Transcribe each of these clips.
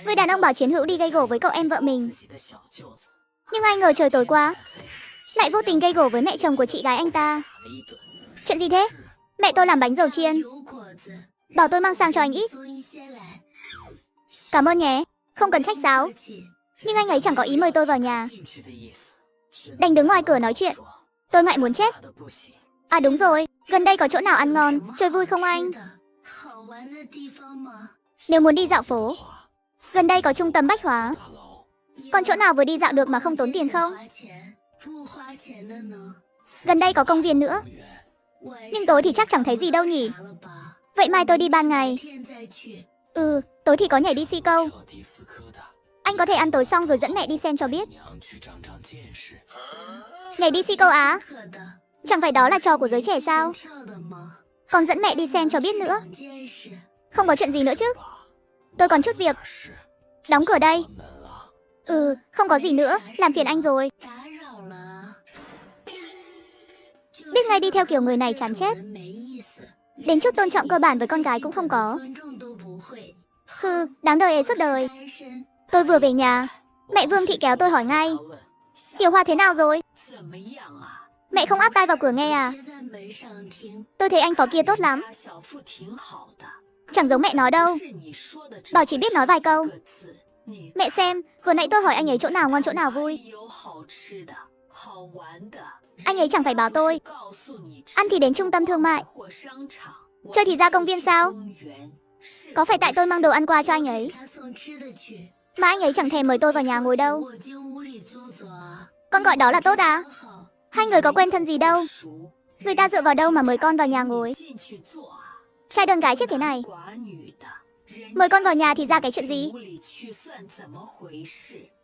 Người đàn ông bảo chiến hữu đi gây gổ với cậu em vợ mình. Nhưng ai ngờ trời tối quá, lại vô tình gây gổ với mẹ chồng của chị gái anh ta. Chuyện gì thế? Mẹ tôi làm bánh dầu chiên, bảo tôi mang sang cho anh ít. Cảm ơn nhé, không cần khách sáo. Nhưng anh ấy chẳng có ý mời tôi vào nhà. Đành đứng ngoài cửa nói chuyện. Tôi ngại muốn chết. À đúng rồi, gần đây có chỗ nào ăn ngon, chơi vui không anh? Nếu muốn đi dạo phố, gần đây có trung tâm bách hóa. Còn chỗ nào vừa đi dạo được mà không tốn tiền không? Gần đây có công viên nữa. Nhưng tối thì chắc chẳng thấy gì đâu nhỉ. Vậy mai tôi đi ban ngày. Tối thì có nhảy đi xi câu. Anh có thể ăn tối xong rồi dẫn mẹ đi xem cho biết. Nhảy đi xi câu á? Chẳng phải đó là trò của giới trẻ sao? Còn dẫn mẹ đi xem cho biết nữa. Không có chuyện gì nữa chứ? Tôi còn chút việc. Đóng cửa đây. Không có gì nữa, làm phiền anh rồi. Biết ngay đi theo kiểu người này chán chết. Đến chút tôn trọng cơ bản với con gái cũng không có. Đáng đời ấy suốt đời. Tôi vừa về nhà, mẹ Vương Thị kéo tôi hỏi ngay. Tiểu Hoa thế nào rồi? Mẹ không áp tai vào cửa nghe à? Tôi thấy anh phó kia tốt lắm. Chẳng giống mẹ nói đâu. Bảo chỉ biết nói vài câu. Mẹ xem, vừa nãy tôi hỏi anh ấy chỗ nào ngon chỗ nào vui. Anh ấy chẳng phải bảo tôi. Ăn thì đến trung tâm thương mại, chơi thì ra công viên sao? Có phải tại tôi mang đồ ăn qua cho anh ấy mà anh ấy chẳng thèm mời tôi vào nhà ngồi đâu. Con gọi đó là tốt à? Hai người có quen thân gì đâu. Người ta dựa vào đâu mà mời con vào nhà ngồi? Trai đơn gái chết thế này, mời con vào nhà thì ra cái chuyện gì?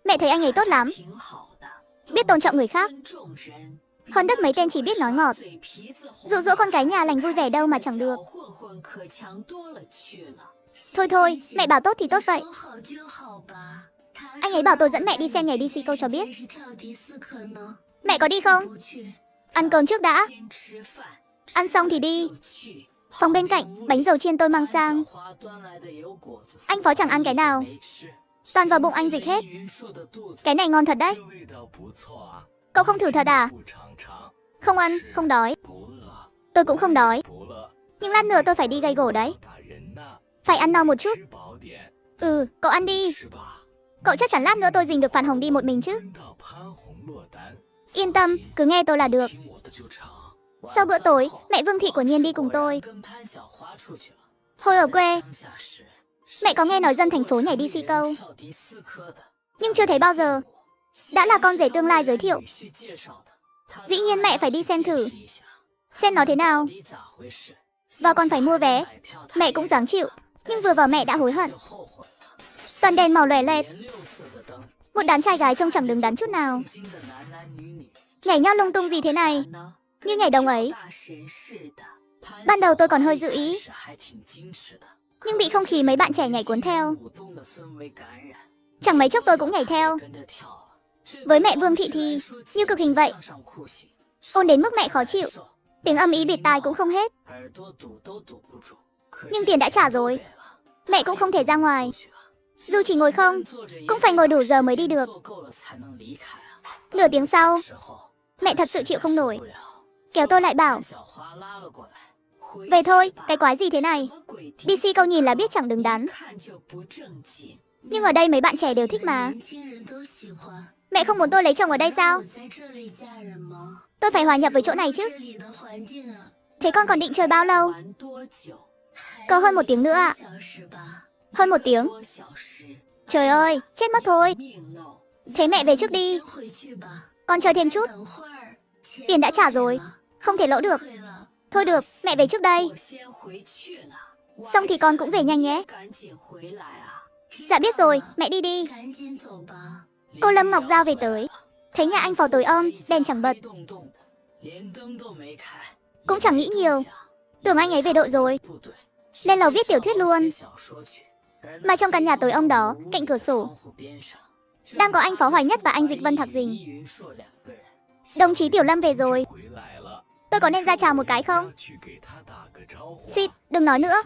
Mẹ thấy anh ấy tốt lắm, biết tôn trọng người khác. Hơn đất mấy tên chỉ biết nói ngọt. Dụ dỗ con cái nhà lành vui vẻ đâu mà chẳng được. Thôi, mẹ bảo tốt thì tốt vậy. Anh ấy bảo tôi dẫn mẹ đi xem nhảy đi xi câu cho biết. Mẹ có đi không? Ăn cơm trước đã. Ăn xong thì đi. Phòng bên cạnh, bánh dầu chiên tôi mang sang. Anh phó chẳng ăn cái nào, toàn vào bụng anh dịch hết. Cái này ngon thật đấy. Cậu không thử thật à? Không ăn, không đói. Tôi cũng không đói. Nhưng lát nữa tôi phải đi gây gổ đấy. Phải ăn no một chút. Cậu ăn đi. Cậu chắc chắn lát nữa tôi dình được Phan Hồng đi một mình chứ. Yên tâm, cứ nghe tôi là được. Sau bữa tối, mẹ Vương Thị của Nhiên đi cùng tôi. Hồi ở quê, mẹ có nghe nói dân thành phố nhảy đi xi câu, nhưng chưa thấy bao giờ. Đã là con rể tương lai giới thiệu, dĩ nhiên mẹ phải đi xem thử, xem nó thế nào. Và còn phải mua vé. Mẹ cũng dáng chịu, nhưng vừa vào mẹ đã hối hận. Toàn đèn màu lòe loẹt. Một đám trai gái trông chẳng đứng đắn chút nào. Nhảy nhót lung tung gì thế này, như nhảy đồng ấy. Ban đầu tôi còn hơi dự ý, nhưng bị không khí mấy bạn trẻ nhảy cuốn theo. Chẳng mấy chốc tôi cũng nhảy theo. Với mẹ Vương Thị thì như cực hình vậy. Ôn đến mức mẹ khó chịu. Tiếng âm ý bịt tai cũng không hết. Nhưng tiền đã trả rồi, mẹ cũng không thể ra ngoài. Dù chỉ ngồi không, cũng phải ngồi đủ giờ mới đi được. Nửa tiếng sau, mẹ thật sự chịu không nổi, kéo tôi lại bảo: về thôi, cái quái gì thế này. Đi xi câu nhìn là biết chẳng đứng đắn. Nhưng ở đây mấy bạn trẻ đều thích mà. Mẹ không muốn tôi lấy chồng ở đây sao? Tôi phải hòa nhập với chỗ này chứ. Thế con còn định chơi bao lâu? Có hơn 1 tiếng nữa ạ. Hơn 1 tiếng? Trời ơi, chết mất thôi. Thế mẹ về trước đi, con chờ thêm chút. Tiền đã trả rồi, không thể lỗ được. Thôi được, mẹ về trước đây. Xong thì con cũng về nhanh nhé. Dạ biết rồi, mẹ đi đi. Cô Lâm Ngọc Giao về tới, thấy nhà anh phó tối om, đèn chẳng bật. Cũng chẳng nghĩ nhiều, tưởng anh ấy về đội rồi. Lên lầu viết tiểu thuyết luôn. Mà trong căn nhà tối om đó, cạnh cửa sổ, đang có anh Phó Hoài Nhất và anh Dịch Vân Thạc Dình. Đồng chí Tiểu Lâm về rồi. Tôi có nên ra chào một cái không? Xịt, đừng nói nữa.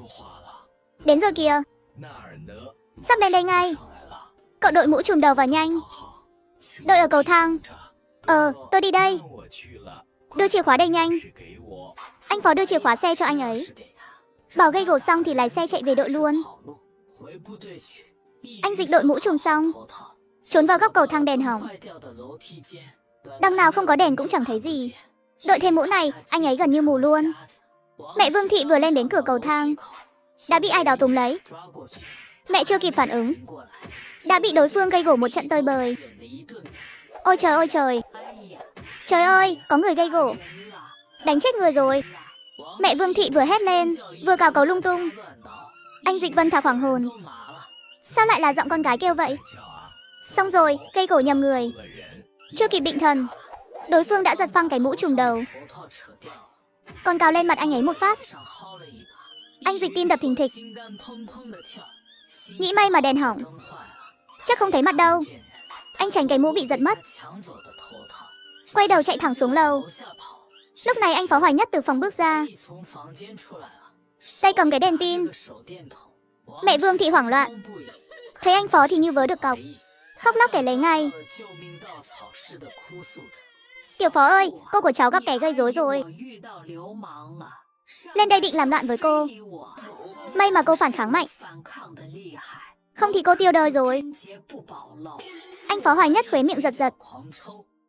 Đến rồi kìa. Sắp đến đây ngay. Cậu đội mũ trùm đầu vào nhanh. Đợi ở cầu thang. Tôi đi đây. Đưa chìa khóa đây nhanh. Anh phó đưa chìa khóa xe cho anh ấy. Bảo gây gổ xong thì lái xe chạy về đội luôn. Anh Dịch đội mũ trùm xong, trốn vào góc cầu thang đèn hỏng. Đằng nào không có đèn cũng chẳng thấy gì. Đội thêm mũ này, anh ấy gần như mù luôn. Mẹ Vương Thị vừa lên đến cửa cầu thang, đã bị ai đó túm lấy. Mẹ chưa kịp phản ứng, đã bị đối phương gây gổ một trận tơi bời. Ôi trời ơi trời. Trời ơi, có người gây gổ. Đánh chết người rồi. Mẹ Vương Thị vừa hét lên, vừa cào cấu lung tung. Anh Dịch Vân Thạc hoảng hồn. Sao lại là giọng con gái kêu vậy? Xong rồi, gây gổ nhầm người. Chưa kịp định thần, đối phương đã giật phăng cái mũ trùm đầu, còn cào lên mặt anh ấy một phát. Anh Dịch tim đập thình thịch. Nghĩ may mà đèn hỏng, chắc không thấy mặt đâu. Anh tránh cái mũ bị giật mất, quay đầu chạy thẳng xuống lầu. Lúc này anh Phó Hoài Nhất từ phòng bước ra, tay cầm cái đèn pin. Mẹ Vương Thị hoảng loạn, thấy anh Phó thì như vớ được cọc, khóc lóc kể lấy ngay. Tiểu Phó ơi, cô của cháu gặp kẻ gây rối rồi. Lên đây định làm loạn với cô. May mà cô phản kháng mạnh, không thì cô tiêu đời rồi. Anh Phó Hoài Nhất khuấy miệng giật giật,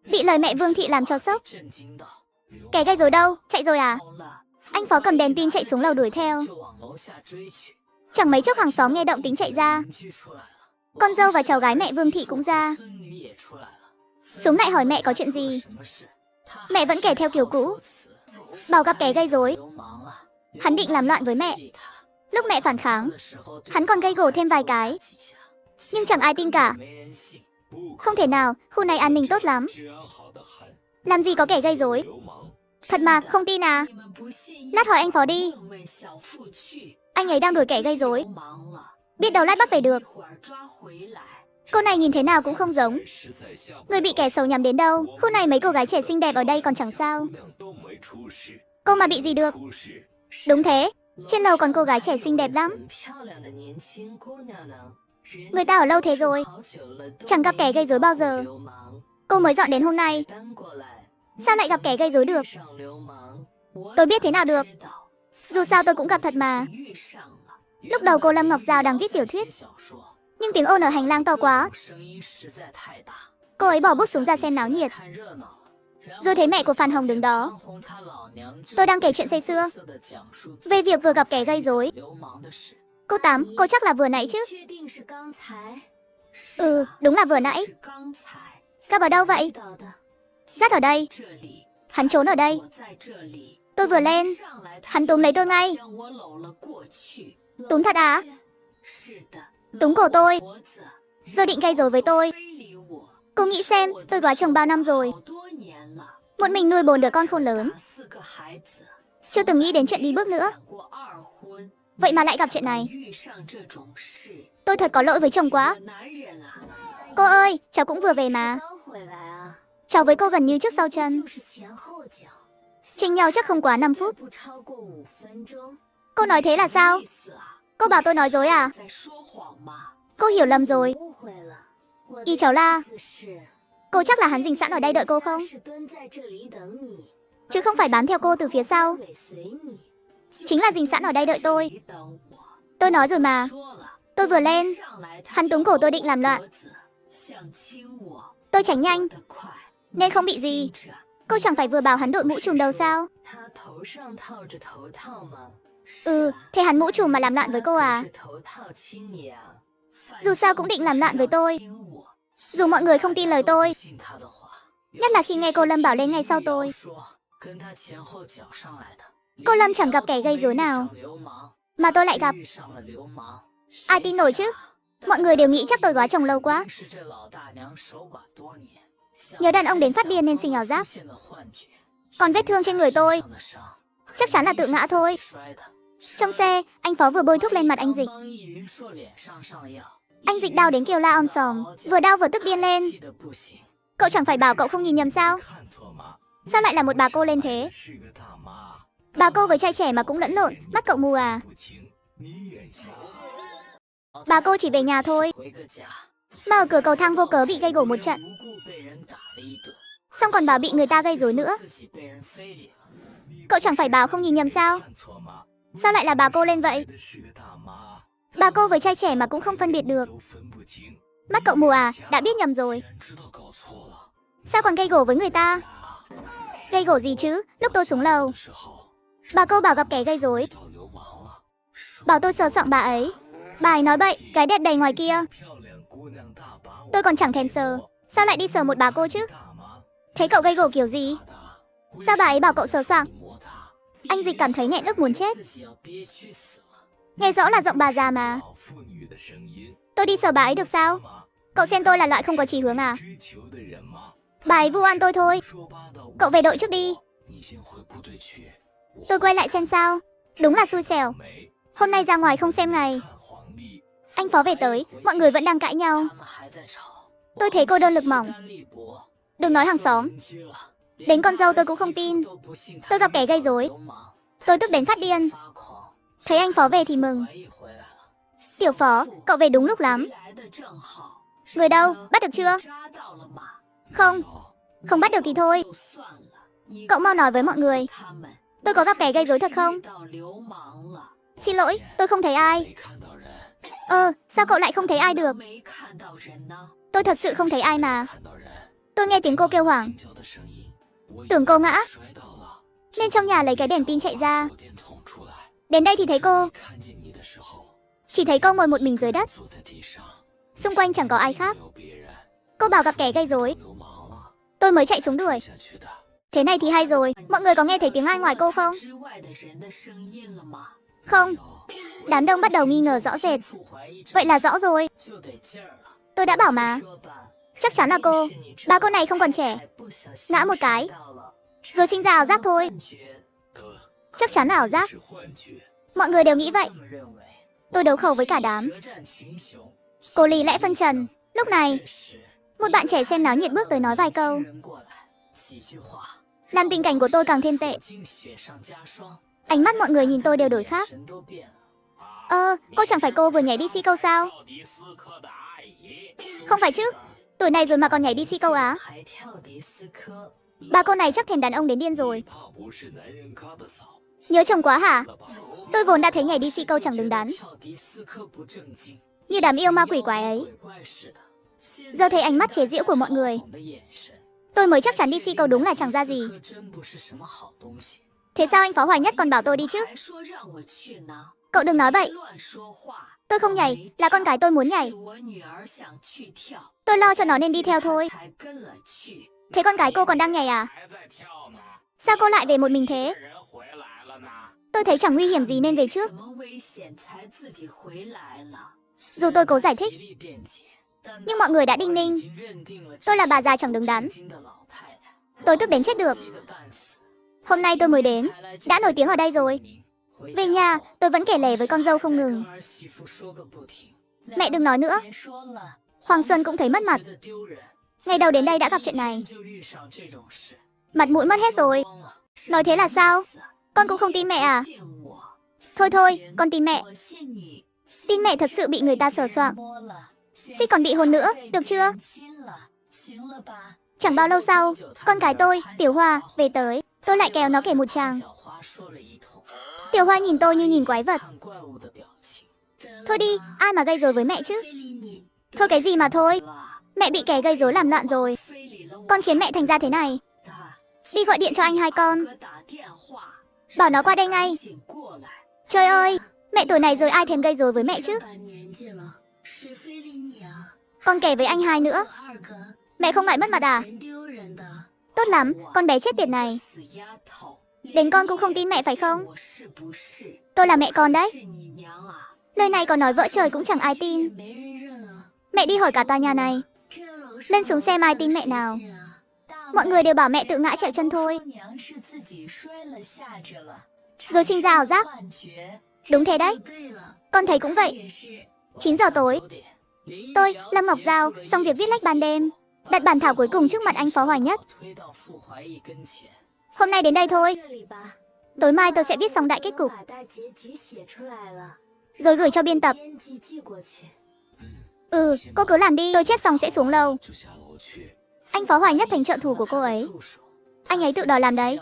bị lời mẹ Vương Thị làm cho sốc. Kẻ gây rối đâu, chạy rồi à? Anh Phó cầm đèn pin chạy xuống lầu đuổi theo. Chẳng mấy chốc hàng xóm nghe động tính chạy ra. Con dâu và cháu gái mẹ Vương Thị cũng ra. Xuống lại hỏi mẹ có chuyện gì. Mẹ vẫn kể theo kiểu cũ, bảo gặp kẻ gây rối, hắn định làm loạn với mẹ. Lúc mẹ phản kháng, hắn còn gây gổ thêm vài cái, nhưng chẳng ai tin cả. Không thể nào, khu này an ninh tốt lắm, làm gì có kẻ gây rối. Thật mà, không tin à? Lát hỏi anh Phó đi. Anh ấy đang đuổi kẻ gây rối, biết đâu lát bắt về được. Cô này nhìn thế nào cũng không giống người bị kẻ xấu nhắm đến đâu. Khu này mấy cô gái trẻ xinh đẹp ở đây còn chẳng sao, cô mà bị gì được. Đúng thế, trên lầu còn cô gái trẻ xinh đẹp lắm. Người ta ở lâu thế rồi, chẳng gặp kẻ gây rối bao giờ. Cô mới dọn đến hôm nay, sao lại gặp kẻ gây rối được? Tôi biết thế nào được, dù sao tôi cũng gặp thật mà. Lúc đầu cô Lâm Ngọc Giao đang viết tiểu thuyết, nhưng tiếng ồn ở hành lang to quá, cô ấy bỏ bút xuống ra xem náo nhiệt. Rồi thấy mẹ của Phan Hồng đứng đó. Tôi đang kể chuyện say xưa về việc vừa gặp kẻ gây rối. Cô Tám, cô chắc là vừa nãy chứ? Đúng là vừa nãy. Gặp ở đâu vậy? Dắt ở đây. Hắn trốn ở đây. Tôi vừa lên, hắn túm lấy tôi ngay. Túm thật à? Túm cổ tôi, rồi định gây rối với tôi. Cô nghĩ xem, tôi góa chồng bao năm rồi, một mình nuôi 4 đứa con khôn lớn, chưa từng nghĩ đến chuyện đi bước nữa. Vậy mà lại gặp chuyện này. Tôi thật có lỗi với chồng quá. Cô ơi, cháu cũng vừa về mà. Cháu với cô gần như trước sau chân, chênh nhau chắc không quá 5 phút. Cô nói thế là sao? Cô bảo tôi nói dối à? Cô hiểu lầm rồi. Y cháu la. Cô chắc là hắn dình sẵn ở đây đợi cô không? Chứ không phải bám theo cô từ phía sau. Chính là dình sẵn ở đây đợi tôi. Tôi nói rồi mà. Tôi vừa lên, hắn túm cổ tôi định làm loạn. Tôi tránh nhanh, nên không bị gì. Cô chẳng phải vừa bảo hắn đội mũ trùm đầu sao? Thế hắn mũ trùm mà làm loạn với cô à? Dù sao cũng định làm loạn với tôi, dù mọi người không tin lời tôi, nhất là khi nghe cô Lâm bảo lên ngay sau tôi. Cô Lâm chẳng gặp kẻ gây rối nào, mà tôi lại gặp. Ai tin nổi chứ? Mọi người đều nghĩ chắc tôi góa chồng lâu quá, nhớ đàn ông đến phát điên nên sinh ảo giác. Còn vết thương trên người tôi chắc chắn là tự ngã thôi. Trong xe, anh Phó vừa bôi thuốc lên mặt anh Dịch. Anh Dịch đau đến kêu la om sòm, vừa đau vừa tức điên lên. Cậu chẳng phải bảo cậu không nhìn nhầm sao? Sao lại là một bà cô lên thế? Bà cô với trai trẻ mà cũng lẫn lộn, mắt cậu mù à? Bà cô chỉ về nhà thôi, Mà ở cửa cầu thang vô cớ bị gây gổ một trận. Xong còn bảo bị người ta gây rối nữa. Cậu chẳng phải bảo không nhìn nhầm sao? Sao lại là bà cô lên vậy? Bà cô với trai trẻ mà cũng không phân biệt được. Mắt cậu mù à, đã biết nhầm rồi. Sao còn gây gổ với người ta? Gây gổ gì chứ, lúc tôi xuống lầu bà cô bảo gặp kẻ gây rối, bảo tôi sờ soạng bà ấy. Bà ấy nói bậy, cái đẹp đầy ngoài kia. Tôi còn chẳng thèm sờ, sao lại đi sờ một bà cô chứ? Thế cậu gây gổ kiểu gì? Sao bà ấy bảo cậu sờ soạng? Anh Dịch cảm thấy nghẹn ức muốn chết. Nghe rõ là giọng bà già mà. Tôi đi sờ bà ấy được sao? Cậu xem tôi là loại không có chí hướng à? Bà ấy vu oan tôi thôi. Cậu về đội trước đi. Tôi quay lại xem sao. Đúng là xui xẻo. Hôm nay ra ngoài không xem ngày. Anh phó về tới, mọi người vẫn đang cãi nhau. Tôi thấy cô đơn lực mỏng. Đừng nói hàng xóm. Đến con dâu tôi cũng không tin. Tôi gặp kẻ gây rối, tôi tức đến phát điên. Thấy anh phó về thì mừng. Tiểu phó, cậu về đúng lúc lắm. Người đâu, bắt được chưa? Không, không bắt được thì thôi. Cậu mau nói với mọi người. Tôi có gặp kẻ gây rối thật không? Xin lỗi, tôi không thấy ai. Sao cậu lại không thấy ai được? Tôi thật sự không thấy ai mà. Tôi nghe tiếng cô kêu hoảng. Tưởng cô ngã, nên trong nhà lấy cái đèn pin chạy ra. Đến đây thì thấy cô. Chỉ thấy cô ngồi một mình dưới đất. Xung quanh chẳng có ai khác. Cô bảo gặp kẻ gây rối. Tôi mới chạy xuống đuổi. Thế này thì hay rồi, mọi người có nghe thấy tiếng ai ngoài cô không? Không. Đám đông bắt đầu nghi ngờ rõ rệt. Vậy là rõ rồi. Tôi đã bảo mà. Chắc chắn là cô. Bà cô này không còn trẻ. Ngã một cái rồi sinh ra ảo giác thôi. Chắc chắn là ảo giác. Mọi người đều nghĩ vậy. Tôi đấu khẩu với cả đám. Cô lý lẽ phân trần. Lúc này, một bạn trẻ xem náo nhiệt bước tới nói vài câu, làm tình cảnh của tôi càng thêm tệ. Ánh mắt mọi người nhìn tôi đều đổi khác. Cô chẳng phải cô vừa nhảy đi xi câu sao? Không phải chứ, tuổi này rồi mà còn nhảy đi xi câu á? Bà cô này chắc thèm đàn ông đến điên rồi. Nhớ chồng quá hả? Tôi vốn đã thấy nhảy đi xi câu chẳng đứng đắn, như đám yêu ma quỷ quái ấy. Giờ thấy ánh mắt chế giễu của mọi người, tôi mới chắc chắn đi xi câu đúng là chẳng ra gì. Thế sao anh Phó Hoài Nhất còn bảo tôi đi chứ? Cậu đừng nói bậy. Tôi không nhảy, là con gái tôi muốn nhảy. Tôi lo cho nó nên đi theo thôi. Thế con gái cô còn đang nhảy à? Sao cô lại về một mình thế? Tôi thấy chẳng nguy hiểm gì nên về trước. Dù tôi cố giải thích, nhưng mọi người đã đinh ninh. Tôi là bà già chẳng đứng đắn. Tôi tức đến chết được. Hôm nay tôi mới đến, đã nổi tiếng ở đây rồi. Về nhà, tôi vẫn kể lể với con dâu không ngừng. Mẹ đừng nói nữa. Hoàng Xuân cũng thấy mất mặt. Ngày đầu đến đây đã gặp chuyện này. Mặt mũi mất hết rồi. Nói thế là sao? Con cũng không tin mẹ à? Thôi thôi, con tin mẹ. Tin mẹ thật sự bị người ta sờ soạng. Xích còn bị hôn nữa, được chưa? Chẳng bao lâu sau, con gái tôi, Tiểu Hoa, về tới. Tôi lại kéo nó kể một tràng. Tiểu Hoa nhìn tôi như nhìn quái vật. Thôi đi, ai mà gây rối với mẹ chứ? Thôi cái gì mà thôi. Mẹ bị kẻ gây rối làm loạn rồi. Con khiến mẹ thành ra thế này. Đi gọi điện cho anh hai con, bảo nó qua đây ngay. Trời ơi, mẹ tuổi này rồi ai thèm gây rối với mẹ chứ? Con kể với anh hai nữa. Mẹ không ngại mất mặt à? Tốt lắm, con bé chết tiệt này. Đến con cũng không tin mẹ phải không? Tôi là mẹ con đấy. Lời này còn nói vỡ trời cũng chẳng ai tin. Mẹ đi hỏi cả tòa nhà này. Lên xuống xem ai tin mẹ nào. Mọi người đều bảo mẹ tự ngã trẹo chân thôi, rồi sinh ra ảo giác. Đúng thế đấy, con thấy cũng vậy. 9 giờ tối, tôi, Lâm Ngọc Giao, xong việc viết lách ban đêm, đặt bản thảo cuối cùng trước mặt anh Phó Hoài Nhất. Hôm nay đến đây thôi. Tối mai tôi sẽ viết xong đại kết cục, rồi gửi cho biên tập. Cô cứ làm đi, tôi chết xong sẽ xuống lầu. Anh Phó Hoài Nhất thành trợ thủ của cô ấy. Anh ấy tự đòi làm đấy.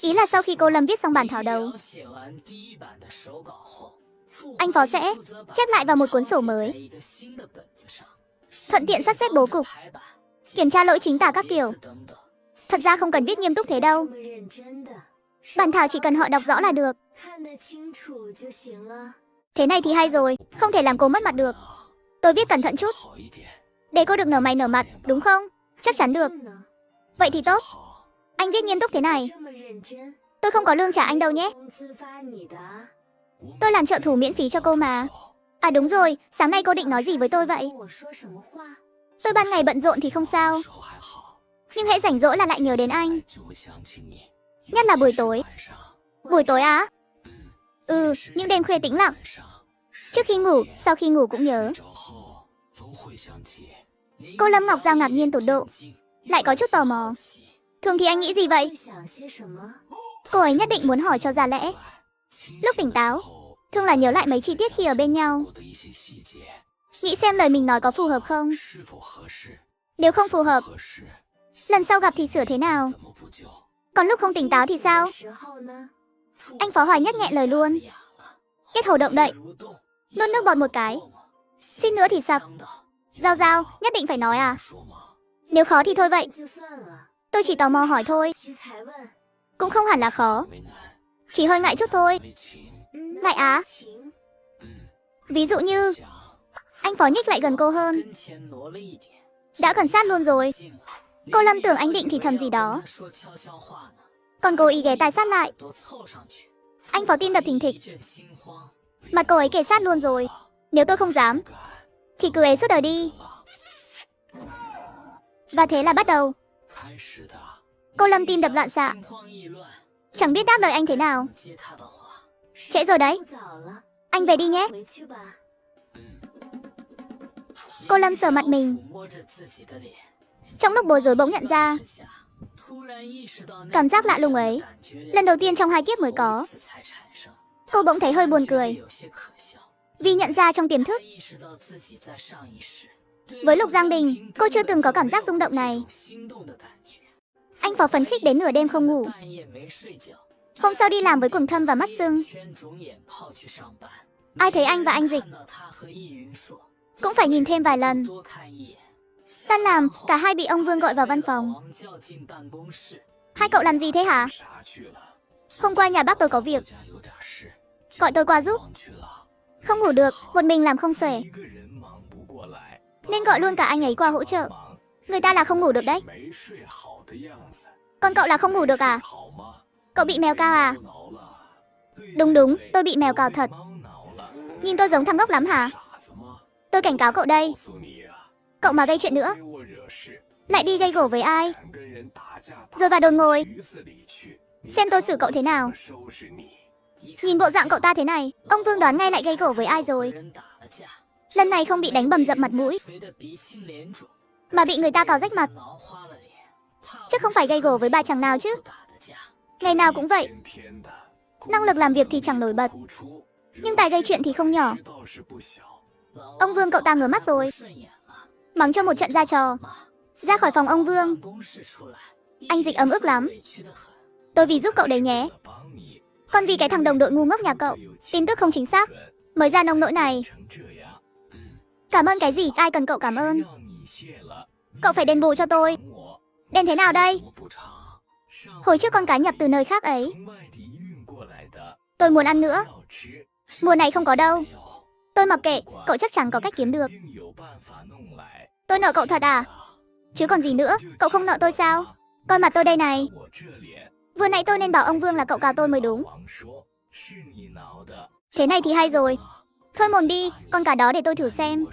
Ý là sau khi cô Lâm viết xong bản thảo đầu, anh Phó sẽ chép lại vào một cuốn sổ mới, thuận tiện sắp xếp bố cục, kiểm tra lỗi chính tả các kiểu. Thật ra không cần viết nghiêm túc thế đâu. Bản thảo chỉ cần họ đọc rõ là được. Thế này thì hay rồi, không thể làm cô mất mặt được. Tôi viết cẩn thận chút, để cô được nở mày nở mặt, đúng không? Chắc chắn được. Vậy thì tốt. Anh viết nghiêm túc thế này, tôi không có lương trả anh đâu nhé. Tôi làm trợ thủ miễn phí cho cô mà. À đúng rồi, sáng nay cô định nói gì với tôi vậy? Tôi ban ngày bận rộn thì không sao, nhưng hễ rảnh rỗi là lại nhớ đến anh. Nhất là buổi tối. Buổi tối á? Những đêm khuya tĩnh lặng, trước khi ngủ, sau khi ngủ cũng nhớ. Cô Lâm Ngọc Giao ngạc nhiên tột độ, lại có chút tò mò. Thường thì anh nghĩ gì vậy? Cô ấy nhất định muốn hỏi cho ra lẽ. Lúc tỉnh táo, thường là nhớ lại mấy chi tiết khi ở bên nhau, nghĩ xem lời mình nói có phù hợp không. Nếu không phù hợp, lần sau gặp thì sửa thế nào. Còn lúc không tỉnh táo thì sao? Anh Phó Hoài Nhất nghẹn lời luôn, kết hầu động đậy, nuốt nước bọt một cái. Xin nữa thì sặc. Giao, nhất định phải nói à? Nếu khó thì thôi vậy. Tôi chỉ tò mò hỏi thôi. Cũng không hẳn là khó, chỉ hơi ngại chút thôi. Ngại á? Ví dụ như... Anh Phó nhích lại gần cô hơn, đã gần sát luôn rồi. Cô Lâm tưởng anh định thì thầm gì đó, còn cố ý ghé tai sát lại. Anh Phó tim đập thình thịch, mặt cô ấy kề sát luôn rồi. Nếu tôi không dám thì cứ ế suốt đời đi. Và thế là bắt đầu. Cô Lâm tim đập loạn xạ, chẳng biết đáp lời anh thế nào. Trễ rồi đấy, anh về đi nhé. Cô Lâm sờ mặt mình, trong lúc bối rối bỗng nhận ra cảm giác lạ lùng ấy, lần đầu tiên trong 2 kiếp mới có. Cô bỗng thấy hơi buồn cười, vì nhận ra trong tiềm thức, với Lục Giang Đình, cô chưa từng có cảm giác rung động này. Anh Phó phấn khích đến nửa đêm không ngủ. Hôm sau đi làm với quầng thâm và mắt sưng. Ai thấy anh và anh Dịch cũng phải nhìn thêm vài lần. Tan làm, cả hai bị ông Vương gọi vào văn phòng. Hai cậu làm gì thế hả? Hôm qua nhà bác tôi có việc, gọi tôi qua giúp. Không ngủ được, một mình làm không xuể, nên gọi luôn cả anh ấy qua hỗ trợ. Người ta là không ngủ được đấy. Còn cậu là không ngủ được à? Cậu bị mèo cào à? Đúng, tôi bị mèo cào thật. Nhìn tôi giống thằng ngốc lắm hả? Tôi cảnh cáo cậu đây, cậu mà gây chuyện nữa, lại đi gây gổ với ai, rồi vào đồn ngồi, xem tôi xử cậu thế nào. Nhìn bộ dạng cậu ta thế này, ông Vương đoán ngay lại gây gổ với ai rồi. Lần này không bị đánh bầm dập mặt mũi, mà bị người ta cào rách mặt. Chắc không phải gây gổ với bà chàng nào chứ. Ngày nào cũng vậy. Năng lực làm việc thì chẳng nổi bật, nhưng tài gây chuyện thì không nhỏ. Ông Vương cậu ta ngửa mắt rồi, mắng cho một trận ra trò. Ra khỏi phòng ông Vương, anh Dịch ấm ức lắm. Tôi vì giúp cậu đấy nhé, còn vì cái thằng đồng đội ngu ngốc nhà cậu, tin tức không chính xác, mới ra nông nỗi này. Cảm ơn cái gì, ai cần cậu cảm ơn. Cậu phải đền bù cho tôi. Đền thế nào đây? Hồi trước con cá nhập từ nơi khác ấy, tôi muốn ăn nữa. Mùa này không có đâu. Tôi mặc kệ, cậu chắc chắn có cách kiếm được. Tôi nợ cậu thật à? Chứ còn gì nữa, cậu không nợ tôi sao? Coi mặt tôi đây này. Vừa nãy tôi nên bảo ông Vương là cậu cào tôi mới đúng. Thế này thì hay rồi. Thôi mồm đi, con cá đó để tôi thử xem.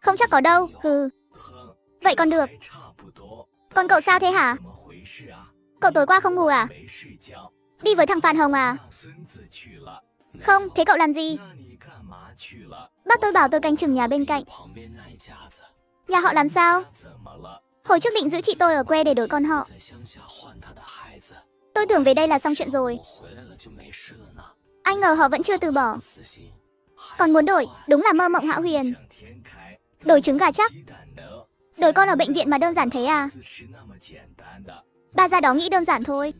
Không chắc có đâu, hừ. Vậy còn được. Còn cậu sao thế hả? Cậu tối qua không ngủ à? Đi với thằng Phan Hồng à? Không, thế cậu làm gì? Bác tôi bảo tôi canh chừng nhà bên cạnh. Nhà họ làm sao? Hồi trước định giữ chị tôi ở quê để đổi con họ. Tôi tưởng về đây là xong chuyện rồi. Anh ngờ họ vẫn chưa từ bỏ. Còn muốn đổi, đúng là mơ mộng hão huyền. Đổi trứng gà chắc. Đổi con ở bệnh viện mà đơn giản thế à? Ba ra đó nghĩ đơn giản thôi.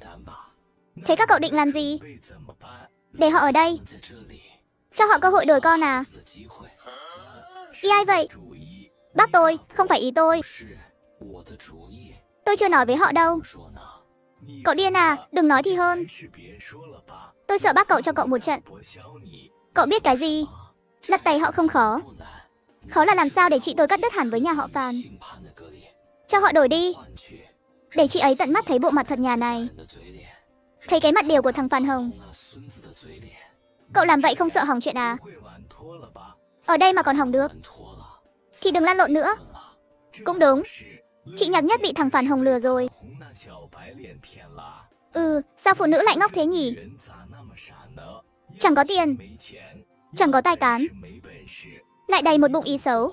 Thế các cậu định làm gì? Để họ ở đây. Cho họ cơ hội đổi con à? Ý ai vậy? Bác tôi, không phải ý tôi. Tôi chưa nói với họ đâu. Cậu điên à, đừng nói thì hơn. Tôi sợ bác cậu cho cậu một trận. Cậu biết cái gì? Lật tẩy họ không khó. Khó là làm sao để chị tôi cắt đứt hẳn với nhà họ Phan. Cho họ đổi đi. Để chị ấy tận mắt thấy bộ mặt thật nhà này. Thấy cái mặt điều của thằng Phan Hồng. Cậu làm vậy không sợ hỏng chuyện à? Ở đây mà còn hỏng được thì đừng lăn lộn nữa. Cũng đúng. Chị Nhạc Nhất bị thằng Phan Hồng lừa rồi. Sao phụ nữ lại ngốc thế nhỉ? Chẳng có tiền, chẳng có tài cán, lại đầy một bụng ý xấu.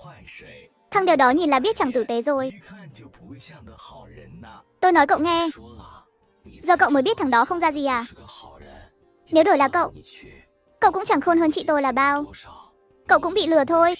Thằng điều đó nhìn là biết chẳng tử tế rồi. Tôi nói cậu nghe. Giờ cậu mới biết thằng đó không ra gì à? Nếu đổi là cậu cũng chẳng khôn hơn chị tôi là bao. Cậu cũng bị lừa thôi.